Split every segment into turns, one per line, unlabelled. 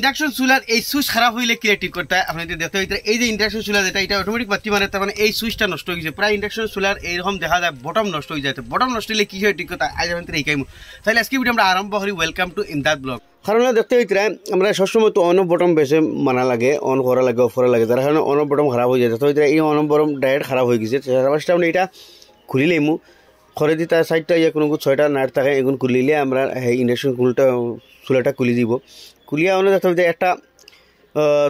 Induction চুলার এই switch খারাপ হইলে কি ঠিক করতে হয় আপনি দেখতে হইতে এই যে ইন্ডাকশন চুলা যেটা এটা অটোমেটিক বাতি মানে তার মানে এই সুইচটা নষ্ট হয়ে গেছে প্রায় ইন্ডাকশন চুলার এইরকম দেখা যায় বটম নষ্ট হয়ে যায় বটম নষ্ট হলে কি হয় ঠিক করতে আজ আমি এইকাইম তাহলে আজকে ভিডিও আমরা আরম্ভ করি ওয়েলকাম টু ইমদাদ ব্লগ কারণ দেখতে হইতে আমরা সবসময় তো অন বটম বেশি মানা লাগে অন করা লাগে অফ করা লাগে যার কারণে অন বটম খারাপ হয়ে যায় তো এই অন বটম ডাইরেক্ট খারাপ হয়ে গেছে আমরা এটা খুলি লইমু খরে দি তার সাইডটা ইয়ে কোনো ছয়টা নাট থাকে এগুলো খুলিলে আমরা এই ইন্ডাকশন চুলাটা খুলি দিব খুলিয়া অন্য দেখতে হবে একটা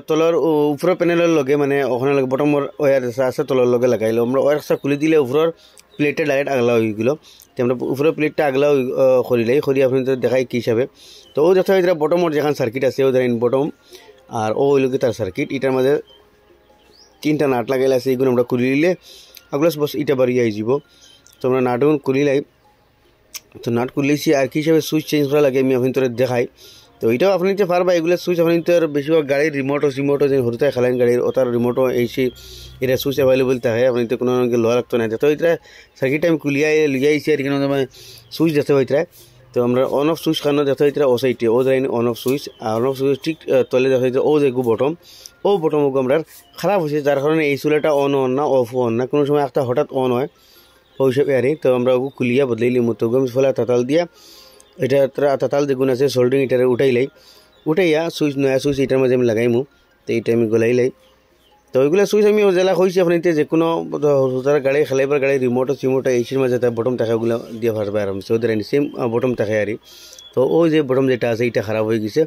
তলর উপরের প্যানেলের লগে মানে ওখানে লাগে বটমর ওয়ার আছে তলর লগে লাগাইলো আমরা ওয়ারটা খুলি দিলে উপরের প্লেটে ডাইরেক্ট আগলা হয়ে গেল তো আমরা উপরের প্লেটটা আগলা করিলাই করি আপনি তো দেখাই কী হিসাবে তো ও দেখতে হয় বটমর যেখান সার্কিট আছে ও ধরেন বটম আর ও হইল কি তার সার্কিট এটার মধ্যে তিনটা নাট লাগাইলে আছে এইগুলো আমরা খুলি দিলে আগলা বস এটা বাড়িয়ে আই যাব তো আমরা নাটগুলো খুলিলাই তো নাট খুলিয়েছি আর কী হিসাবে সুইচ চেঞ্জ করা লাগে আমি আপনি তোর দেখাই তো এটাও আপনি নিতে পারবা এগুলো সুইচ আপনি তো বেশিরভাগ গাড়ির রিমোটও যে হরুতায় খেলেন গাড়ির ওটার রিমোটও এইসি এটা সুইচ অ্যাভেলেবল থাকে আপনি তো কোনো লোহা লাগতো না তো এটা সার্কিটটা আমি লিয়াইছি আর এখানে মানে সুইচ দেখতে হইতে তো আমরা অন অফ সুইচ কারণে দেখতে হইতে ও সাইডে ও যাই অন অফ সুইচ আর অন অফ সুইচ ঠিক তলে দেখা হইতে ও যে বটম ও বটমকে আমরা খারাপ হয়েছে যার কারণে এই চুলাটা অন না অফ না কোনো সময় একটা হঠাৎ অন হয় ওই হিসেবে আর তো আমরা ওকে খুলিয়া বদলাইলি মতো গম ফলে তাতাল দিয়া এটা তাতাল দেখুন আছে সোল্ডিং এটার উঠাইয়া সুইচ নয়া সুইচ এটার মাঝে আমি লাগাইমু তো এইটা আমি গলাইলাই তো ওইগুলো সুইচ আমি জেলা হয়েছি আপনি যে কোনো তারা গাড়ি খেলাইবার গাড়ি সিমোটো এইসির মাঝে তার বটম থাকে ওগুলো দিয়ে ফারবে আর ওদের সেম বটম থাকে আর তো ওই যে বটম যেটা আছে এটা খারাপ হয়ে গেছে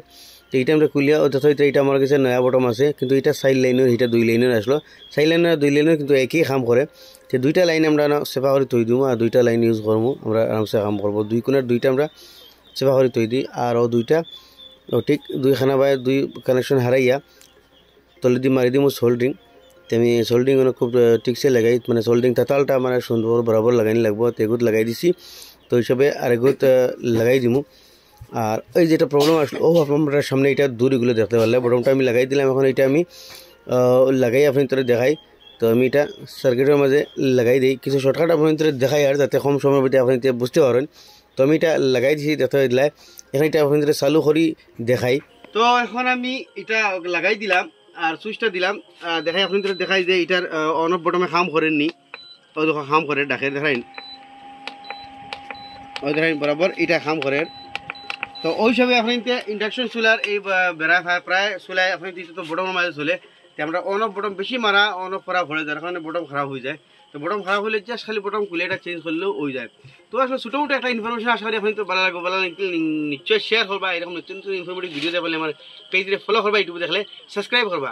তো এইটা আমরা খুলিয়া যথাযথ এটা আমার কাছে নয়া বটম আছে কিন্তু এটা সাইড লাইনের এটা 2 লাইনের আসলো সাইড লাইনের 2 লাইনের কিন্তু একই কাম করে তো 2টা লাইন আমরা সেপা করে তৈ দিও আর 2টা লাইন ইউজ করবো আমরা আরামসে কাম করবো 2 কোণের 2টা আমরা সেপা করে তৈ দিই আর ও 2টা ঠিক 2খানা বাই 2 কানেকশন হারাইয়া তলে দিয়ে মারি দিই সোল্ডিং তো আমি সোল্ডিং খুব ঠিকসে লাগাই মানে সোল্ডিং তাতালটা মানে সুন্দর বরাবর লাগাইনি লাগবো তো এগুত লাগাই দিছি তো হিসাবে আর এগুত লাগাই দিমু আর এই যেটা প্রবলেম আসলো ও আপনার সামনে এটা দূরগুলো দেখতে পারলে বটমটা আমি লাগাই দিলাম এখন এটা আমি লাগাই আপনি তোরা দেখাই তো আমি এটা সার্কিটের মাঝে লাগাই দিই কিছু শর্টকাট আপনি তোরা দেখাই আর যাতে কম সময়ের মধ্যে আপনি বুঝতে পারেন তো আমি এটা লাগাই দিছি দেখতে দিলে এখন এটা আপনি তোরা চালু করি দেখাই তো এখন আমি এটা লাগাই দিলাম আর সুইচটা দিলাম দেখাই আপনি তোরা দেখাই যে এটার অন অফ বটমে কাম করেননি ও দেখো কাম করে ডাকে দেখাইন ওই দেখাইন বরাবর এটা কাম করে তো ওই হিসাবে আপনি ইন্ডাকশন চুলার এই বেড়া প্রায় চুলায় আপনি তো বটমের মাঝে চলে তো আমরা অন অফ বটম বেশি মারা অন অফ করা ভরে যার কারণে বটম খারাপ হয়ে যায় তো বটম খারাপ হলে জাস্ট খালি বটম খুলে এটা চেঞ্জ করলেও হয়ে যায় তো আসলে ছোটো মোটো একটা ইনফরমেশন আশা করি আপনি তো ভালো লাগবে ভালো নিশ্চয়ই শেয়ার করবা এরকম নতুন নতুন ইনফরমেটিভ ভিডিও দেখলে আমার পেজে ফলো করবা ইউটিউবে দেখলে সাবস্ক্রাইব করবা।